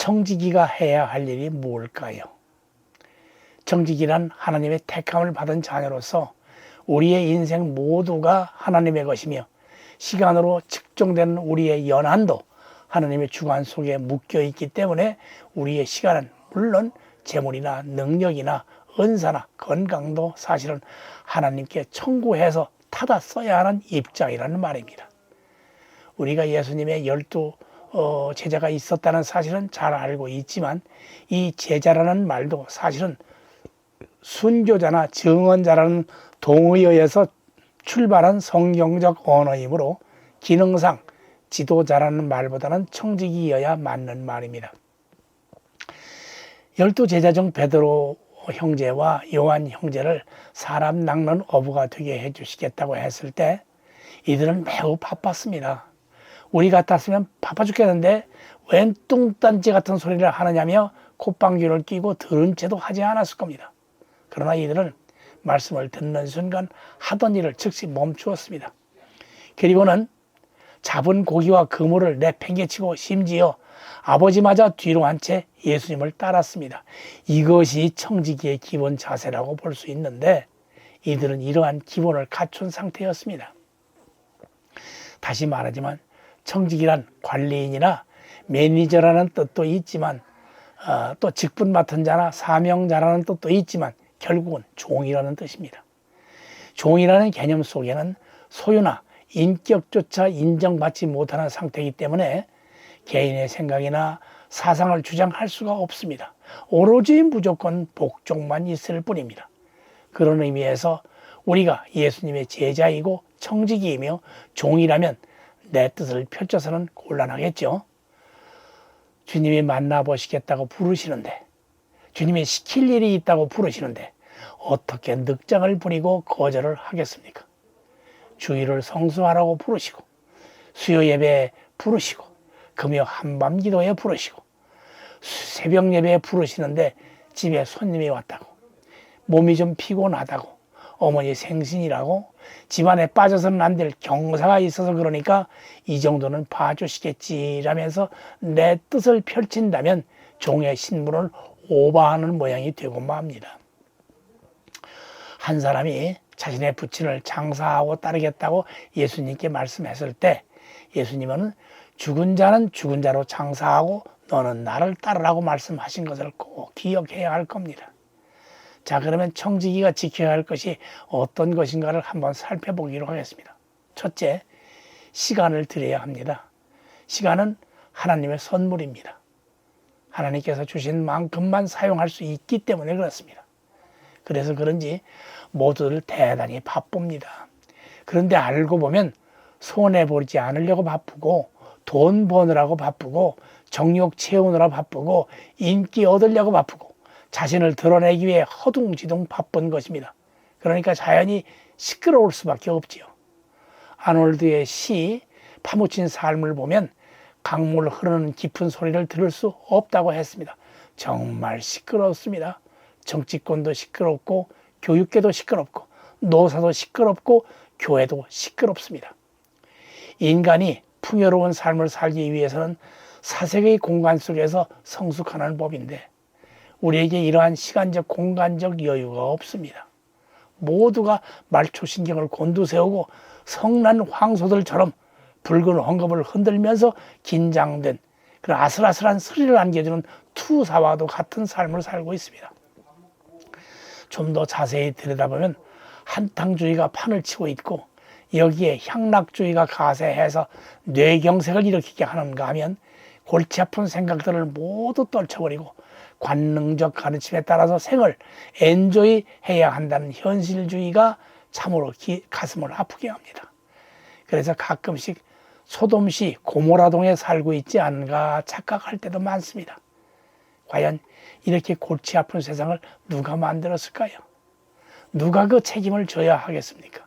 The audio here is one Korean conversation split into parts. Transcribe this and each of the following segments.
청지기가 해야 할 일이 뭘까요? 청지기란 하나님의 택함을 받은 자녀로서 우리의 인생 모두가 하나님의 것이며 시간으로 측정되는 우리의 연한도 하나님의 주관 속에 묶여 있기 때문에 우리의 시간은 물론 재물이나 능력이나 은사나 건강도 사실은 하나님께 청구해서 타다 써야 하는 입장이라는 말입니다. 우리가 예수님의 12 제자가 있었다는 사실은 잘 알고 있지만 이 제자라는 말도 사실은 순교자나 증언자라는 동의어에서 출발한 성경적 언어이므로 기능상 지도자라는 말보다는 청지기여야 맞는 말입니다. 12 제자 중 베드로 형제와 요한 형제를 사람 낚는 어부가 되게 해주시겠다고 했을 때 이들은 매우 바빴습니다. 우리 같았으면 바빠 죽겠는데 웬 뚱딴지 같은 소리를 하느냐며 콧방귀를 뀌고 들은 채도 하지 않았을 겁니다. 그러나 이들은 말씀을 듣는 순간 하던 일을 즉시 멈추었습니다. 그리고는 잡은 고기와 그물을 내팽개치고 심지어 아버지마저 뒤로 한 채 예수님을 따랐습니다. 이것이 청지기의 기본 자세라고 볼 수 있는데 이들은 이러한 기본을 갖춘 상태였습니다. 다시 말하지만 청지기란 관리인이나 매니저라는 뜻도 있지만 또 직분 맡은 자나 사명자라는 뜻도 있지만 결국은 종이라는 뜻입니다. 종이라는 개념 속에는 소유나 인격조차 인정받지 못하는 상태이기 때문에 개인의 생각이나 사상을 주장할 수가 없습니다. 오로지 무조건 복종만 있을 뿐입니다. 그런 의미에서 우리가 예수님의 제자이고 청지기이며 종이라면 내 뜻을 펼쳐서는 곤란하겠죠. 주님이 만나보시겠다고 부르시는데, 주님이 시킬 일이 있다고 부르시는데 어떻게 늑장을 부리고 거절을 하겠습니까? 주일을 성수하라고 부르시고 수요 예배에 부르시고 금요 한밤 기도에 부르시고 새벽 예배에 부르시는데 집에 손님이 왔다고, 몸이 좀 피곤하다고, 어머니 생신이라고, 집안에 빠져서는 안 될 경사가 있어서 그러니까 이 정도는 봐주시겠지라면서 내 뜻을 펼친다면 종의 신분을 오버하는 모양이 되고 맙니다. 한 사람이 자신의 부친을 장사하고 따르겠다고 예수님께 말씀했을 때 예수님은 죽은 자는 죽은 자로 장사하고 너는 나를 따르라고 말씀하신 것을 꼭 기억해야 할 겁니다. 자, 그러면 청지기가 지켜야 할 것이 어떤 것인가를 한번 살펴보기로 하겠습니다. 첫째, 시간을 드려야 합니다. 시간은 하나님의 선물입니다. 하나님께서 주신 만큼만 사용할 수 있기 때문에 그렇습니다. 그래서 그런지 모두들 대단히 바쁩니다. 그런데 알고 보면 손해보지 않으려고 바쁘고 돈 버느라고 바쁘고 정욕 채우느라 바쁘고 인기 얻으려고 바쁘고 자신을 드러내기 위해 허둥지둥 바쁜 것입니다. 그러니까 자연히 시끄러울 수밖에 없지요. 아놀드의 시 파묻힌 삶을 보면 강물 흐르는 깊은 소리를 들을 수 없다고 했습니다. 정말 시끄럽습니다. 정치권도 시끄럽고 교육계도 시끄럽고 노사도 시끄럽고 교회도 시끄럽습니다. 인간이 풍요로운 삶을 살기 위해서는 사색의 공간 속에서 성숙하는 법인데 우리에게 이러한 시간적 공간적 여유가 없습니다. 모두가 말초신경을 곤두세우고 성난 황소들처럼 붉은 헝겊을 흔들면서 긴장된 그런 아슬아슬한 스릴을 안겨주는 투사와도 같은 삶을 살고 있습니다. 좀 더 자세히 들여다보면 한탕주의가 판을 치고 있고 여기에 향락주의가 가세해서 뇌경색을 일으키게 하는가 하면 골치 아픈 생각들을 모두 떨쳐버리고 관능적 가르침에 따라서 생을 엔조이 해야 한다는 현실주의가 참으로 가슴을 아프게 합니다. 그래서 가끔씩 소돔시 고모라동에 살고 있지 않은가 착각할 때도 많습니다. 과연 이렇게 골치 아픈 세상을 누가 만들었을까요? 누가 그 책임을 져야 하겠습니까?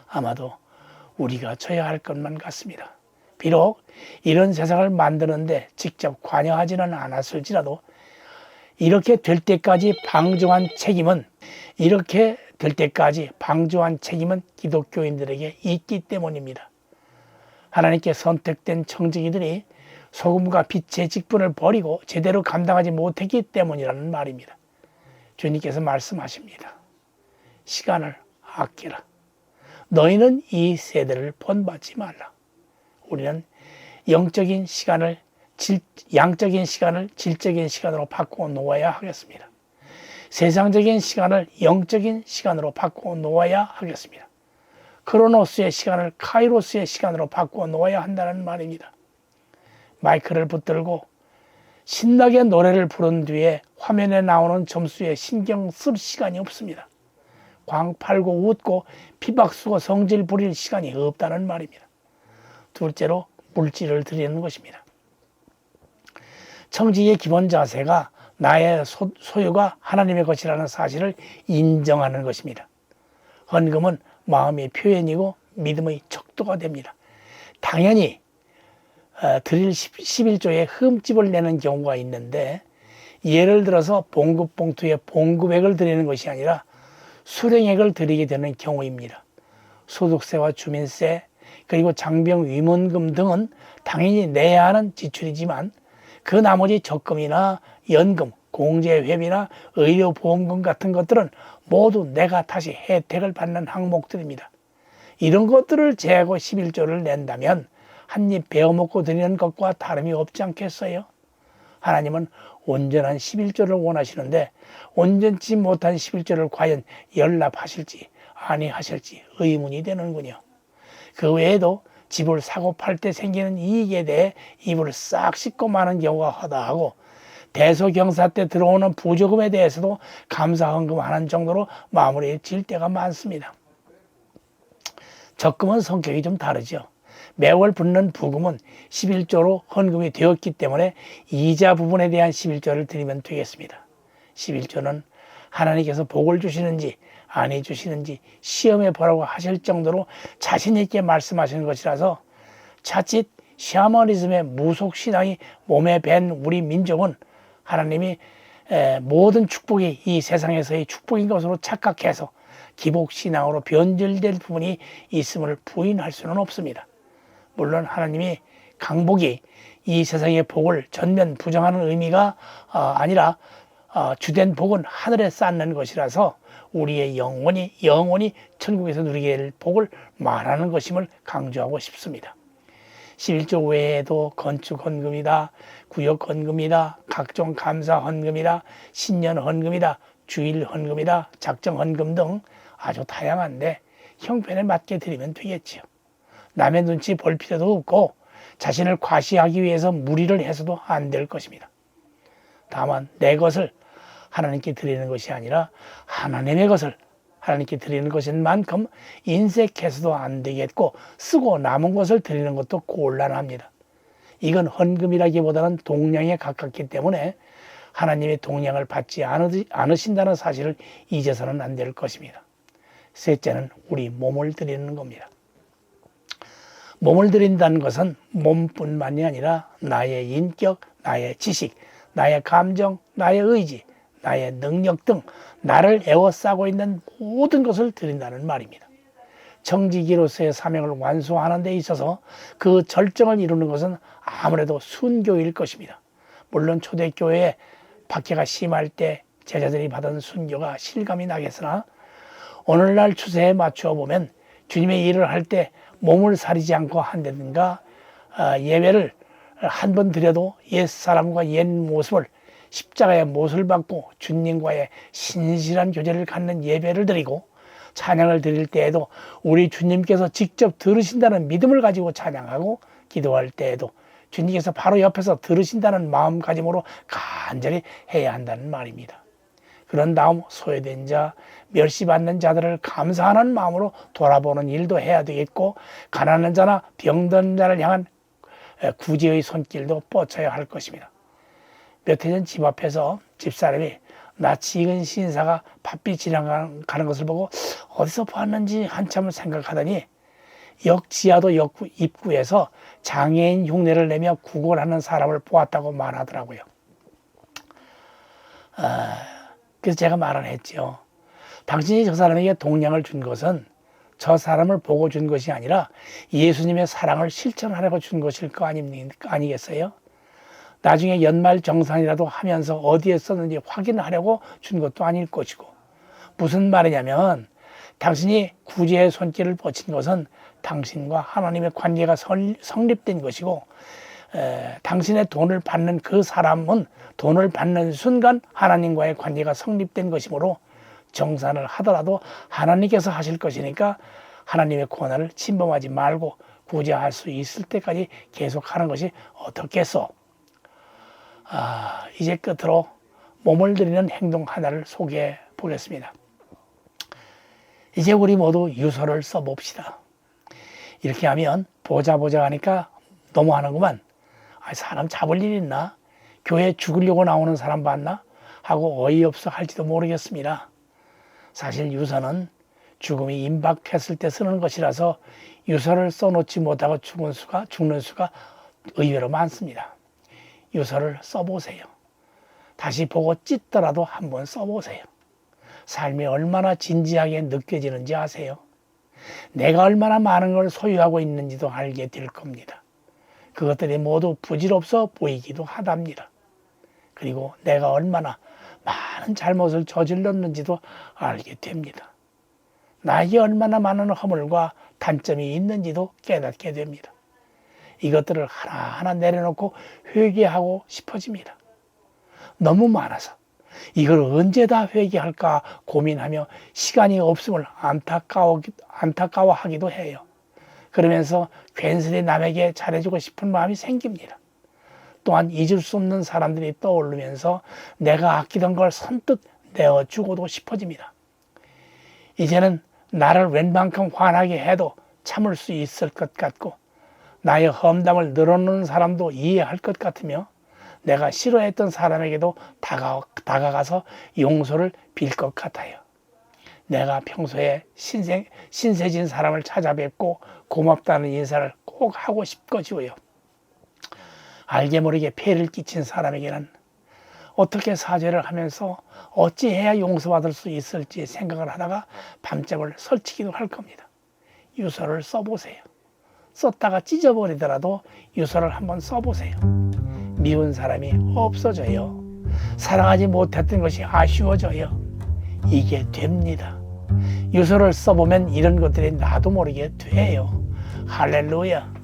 아마도 우리가 져야 할 것만 같습니다. 비록 이런 세상을 만드는데 직접 관여하지는 않았을지라도 이렇게 될 때까지 방조한 책임은 기독교인들에게 있기 때문입니다. 하나님께 선택된 청지기들이 소금과 빛의 직분을 버리고 제대로 감당하지 못했기 때문이라는 말입니다. 주님께서 말씀하십니다. 시간을 아끼라. 너희는 이 세대를 본받지 말라. 우리는 양적인 시간을 질적인 시간으로 바꾸어 놓아야 하겠습니다. 세상적인 시간을 영적인 시간으로 바꾸어 놓아야 하겠습니다. 크로노스의 시간을 카이로스의 시간으로 바꾸어 놓아야 한다는 말입니다. 마이크를 붙들고 신나게 노래를 부른 뒤에 화면에 나오는 점수에 신경 쓸 시간이 없습니다. 광 팔고 웃고 피박수고 성질 부릴 시간이 없다는 말입니다. 둘째로 물질을 드리는 것입니다. 청지기의 기본 자세가 나의 소유가 하나님의 것이라는 사실을 인정하는 것입니다. 헌금은 마음의 표현이고 믿음의 척도가 됩니다. 당연히 드릴 11조에 흠집을 내는 경우가 있는데, 예를 들어서 봉급 봉투에 봉급액을 드리는 것이 아니라 수령액을 드리게 되는 경우입니다. 소득세와 주민세 그리고 장병 위문금 등은 당연히 내야 하는 지출이지만, 그 나머지 적금이나 연금, 공제회비나 의료보험금 같은 것들은 모두 내가 다시 혜택을 받는 항목들입니다. 이런 것들을 제하고 11조를 낸다면 한입 베어먹고 드리는 것과 다름이 없지 않겠어요? 하나님은 온전한 11조를 원하시는데, 온전치 못한 11조를 과연 연납하실지 아니하실지 의문이 되는군요. 그 외에도 집을 사고 팔 때 생기는 이익에 대해 입을 싹 씻고 마는 경우가 허다하고, 대소경사 때 들어오는 부조금에 대해서도 감사헌금하는 정도로 마무리 질 때가 많습니다. 적금은 성격이 좀 다르죠. 매월 붙는 부금은 11조로 헌금이 되었기 때문에 이자 부분에 대한 11조를 드리면 되겠습니다. 11조는 하나님께서 복을 주시는지 아니 주시는지 시험해 보라고 하실 정도로 자신 있게 말씀하시는 것이라서, 자칫 샤머니즘의 무속신앙이 몸에 밴 우리 민족은 하나님이 모든 축복이 이 세상에서의 축복인 것으로 착각해서 기복신앙으로 변질될 부분이 있음을 부인할 수는 없습니다. 물론 하나님이 강복이 이 세상의 복을 전면 부정하는 의미가 아니라 주된 복은 하늘에 쌓는 것이라서 우리의 영혼이 천국에서 누리게 될 복을 말하는 것임을 강조하고 싶습니다. 11조 외에도 건축 헌금이다, 구역 헌금이다, 각종 감사 헌금이다, 신년 헌금이다, 주일 헌금이다, 작정 헌금 등 아주 다양한데 형편에 맞게 드리면 되겠지요. 남의 눈치 볼 필요도 없고 자신을 과시하기 위해서 무리를 해서도 안 될 것입니다. 다만 내 것을 하나님께 드리는 것이 아니라 하나님의 것을 하나님께 드리는 것인 만큼 인색해서도 안 되겠고, 쓰고 남은 것을 드리는 것도 곤란합니다. 이건 헌금이라기보다는 동량에 가깝기 때문에 하나님의 동량을 받지 않으신다는 사실을 잊어서는 안 될 것입니다. 셋째는 우리 몸을 드리는 겁니다. 몸을 드린다는 것은 몸뿐만이 아니라 나의 인격, 나의 지식, 나의 감정, 나의 의지, 나의 능력 등 나를 에워싸고 있는 모든 것을 드린다는 말입니다. 청지기로서의 사명을 완수하는 데 있어서 그 절정을 이루는 것은 아무래도 순교일 것입니다. 물론 초대교회에 박해가 심할 때 제자들이 받은 순교가 실감이 나겠으나, 오늘날 추세에 맞추어 보면 주님의 일을 할 때 몸을 사리지 않고 한다든가, 예배를 한 번 드려도 옛사람과 옛 모습을 십자가의 못을 받고 주님과의 신실한 교제를 갖는 예배를 드리고, 찬양을 드릴 때에도 우리 주님께서 직접 들으신다는 믿음을 가지고 찬양하고, 기도할 때에도 주님께서 바로 옆에서 들으신다는 마음가짐으로 간절히 해야 한다는 말입니다. 그런 다음 소외된 자, 멸시받는 자들을 감사하는 마음으로 돌아보는 일도 해야 되겠고, 가난한 자나 병든 자를 향한 구제의 손길도 뻗쳐야 할 것입니다. 몇 해 전 집 앞에서 집사람이 낯이 익은 신사가 바삐 지나가는 것을 보고 어디서 봤는지 한참을 생각하더니, 역 지하도 입구에서 장애인 흉내를 내며 구걸하는 사람을 보았다고 말하더라고요. 그래서 제가 말을 했죠. 당신이 저 사람에게 동량을 준 것은 저 사람을 보고 준 것이 아니라 예수님의 사랑을 실천하려고 준 것일 거 아니겠어요? 나중에 연말 정산이라도 하면서 어디에 썼는지 확인하려고 준 것도 아닐 것이고, 무슨 말이냐면 당신이 구제의 손길을 뻗친 것은 당신과 하나님의 관계가 성립된 것이고, 당신의 돈을 받는 그 사람은 돈을 받는 순간 하나님과의 관계가 성립된 것이므로 정산을 하더라도 하나님께서 하실 것이니까 하나님의 권한을 침범하지 말고 구제할 수 있을 때까지 계속하는 것이 어떻겠소? 이제 끝으로 몸을 들이는 행동 하나를 소개해 보겠습니다. 이제 우리 모두 유서를 써봅시다. 이렇게 하면 보자 하니까 너무하는구만. 사람 잡을 일 있나? 교회 죽으려고 나오는 사람 봤나? 하고 어이없어 할지도 모르겠습니다. 사실 유서는 죽음이 임박했을 때 쓰는 것이라서 유서를 써놓지 못하고 죽는 수가 의외로 많습니다. 유서를 써보세요. 다시 보고 찢더라도 한번 써보세요. 삶이 얼마나 진지하게 느껴지는지 아세요? 내가 얼마나 많은 걸 소유하고 있는지도 알게 될 겁니다. 그것들이 모두 부질없어 보이기도 하답니다. 그리고 내가 얼마나 많은 잘못을 저질렀는지도 알게 됩니다. 나에게 얼마나 많은 허물과 단점이 있는지도 깨닫게 됩니다. 이것들을 하나하나 내려놓고 회개하고 싶어집니다. 너무 많아서 이걸 언제 다 회개할까 고민하며 시간이 없음을 안타까워하기도 해요. 그러면서 괜스레 남에게 잘해주고 싶은 마음이 생깁니다. 또한 잊을 수 없는 사람들이 떠오르면서 내가 아끼던 걸 선뜻 내어주고도 싶어집니다. 이제는 나를 웬만큼 화나게 해도 참을 수 있을 것 같고, 나의 험담을 늘어놓는 사람도 이해할 것 같으며, 내가 싫어했던 사람에게도 다가가서 용서를 빌 것 같아요. 내가 평소에 신세진 사람을 찾아뵙고 고맙다는 인사를 꼭 하고 싶거지요. 알게 모르게 폐를 끼친 사람에게는 어떻게 사죄를 하면서 어찌해야 용서받을 수 있을지 생각을 하다가 밤잠을 설치기도 할 겁니다. 유서를 써보세요. 썼다가 찢어버리더라도 유서를 한번 써보세요. 미운 사람이 없어져요. 사랑하지 못했던 것이 아쉬워져요. 이게 됩니다. 유서를 써보면 이런 것들이 나도 모르게 돼요. 할렐루야.